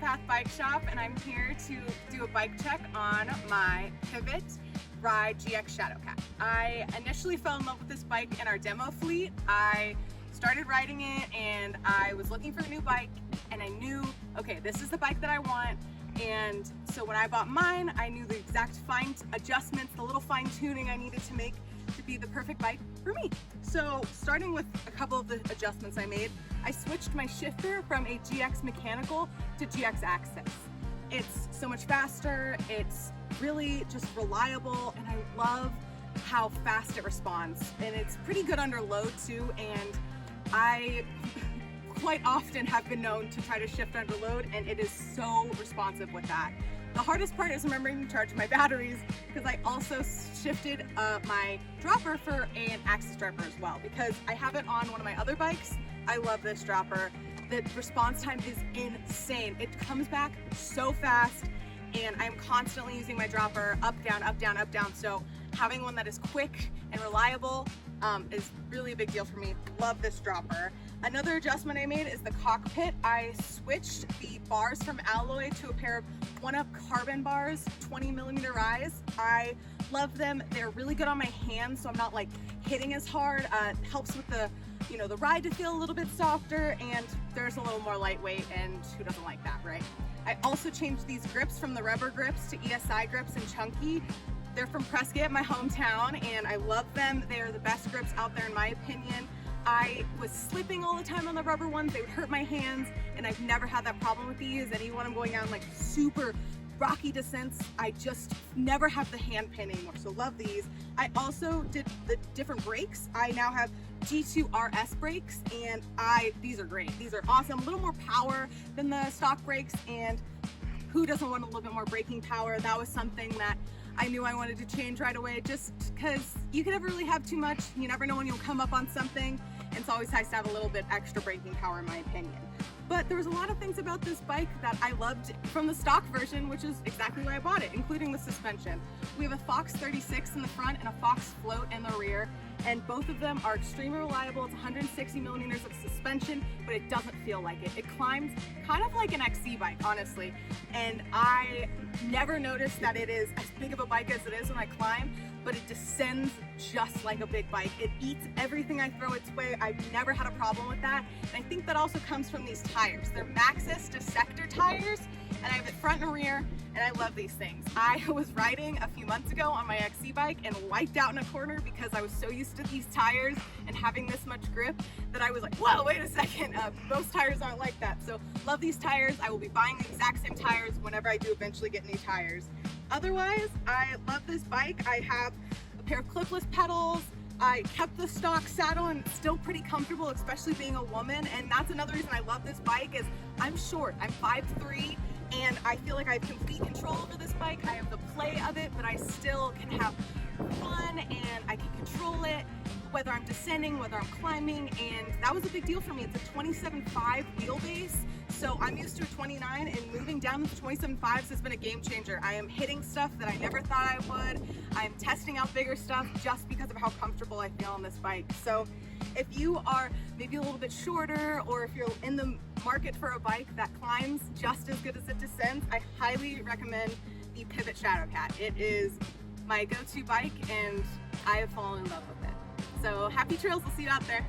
Path Bike Shop, and I'm here to do a bike check on my Pivot Ride GX Shadowcat. I initially fell in love with this bike in our demo fleet. I started riding it and I was looking for a new bike, and I knew, okay, this is the bike that I want. And so when I bought mine, I knew the exact fine adjustments, the little fine tuning I needed to make to be the perfect bike for me. So starting with a couple of the adjustments I made, I switched my shifter from a GX mechanical to GX Axis. It's so much faster, it's really just reliable, and I love how fast it responds. And it's pretty good under load too, and I quite often have been known to try to shift under load, and it is so responsive with that. The hardest part is remembering to charge my batteries, because I also shifted my dropper for an Axis dropper as well, because I have it on one of my other bikes. I love this dropper. The response time is insane. It comes back so fast, and I'm constantly using my dropper up, down, up, down, up, down. So having one that is quick and reliable is really a big deal for me. Love this dropper. Another adjustment I made is the cockpit. I switched the bars from alloy to a pair of ONEUP carbon bars, 20mm rise. I love them. They're really good on my hands, so I'm not like hitting as hard. Helps with the, the ride to feel a little bit softer, and there's a little more lightweight, and who doesn't like that, right? I also changed these grips from the REVERB grips to ESI grips and chunky. They're from Prescott, my hometown, and I love them. They're the best grips out there in my opinion. I was slipping all the time on the rubber ones. They would hurt my hands, and I've never had that problem with these. And even when I'm going down like super rocky descents, I just never have the hand pain anymore, so love these. I also did the different brakes. I now have G2 RS brakes, and these are great. These are awesome, a little more power than the stock brakes, and who doesn't want a little bit more braking power? That was something that I knew I wanted to change right away, just because you can never really have too much. You never know when you'll come up on something, and it's always nice to have a little bit extra braking power in my opinion. But there was a lot of things about this bike that I loved from the stock version, which is exactly why I bought it, including the suspension. We have a Fox 36 in the front and a Fox float in the rear, and both of them are extremely reliable. It's 160mm of suspension, but it doesn't feel like it. It climbs kind of like an XC bike, honestly, and I never noticed that it is as big of a bike as it is when I climb, but it descends just like a big bike. It eats everything I throw its way. I've never had a problem with that, and I think that also comes from these tires. They're Maxxis Dissector tires, and I have it front and rear, and I love these things. I was riding a few months ago on my XC bike and wiped out in a corner because I was so used to these tires and having this much grip that I was like, whoa, wait a second, most tires aren't like that. So love these tires. I will be buying the exact same tires whenever I do eventually get new tires. Otherwise, I love this bike. I have a pair of clipless pedals. I kept the stock saddle, and it's still pretty comfortable, especially being a woman. And that's another reason I love this bike is I'm short. I'm 5'3", and I feel like I have complete control over this bike. I have the play of it, but I still can have fun, and I can control it, whether I'm descending, whether I'm climbing, and that was a big deal for me. It's a 27.5 wheelbase, so I'm used to a 29, and moving down to 27.5s has been a game changer. I am hitting stuff that I never thought I would. I'm testing out bigger stuff just because of how comfortable I feel on this bike. So if you are maybe a little bit shorter, or if you're in the market for a bike that climbs just as good as it descends, I highly recommend the Pivot Shadowcat. It is my go-to bike, and I have fallen in love with it. So happy trails, we'll see you out there.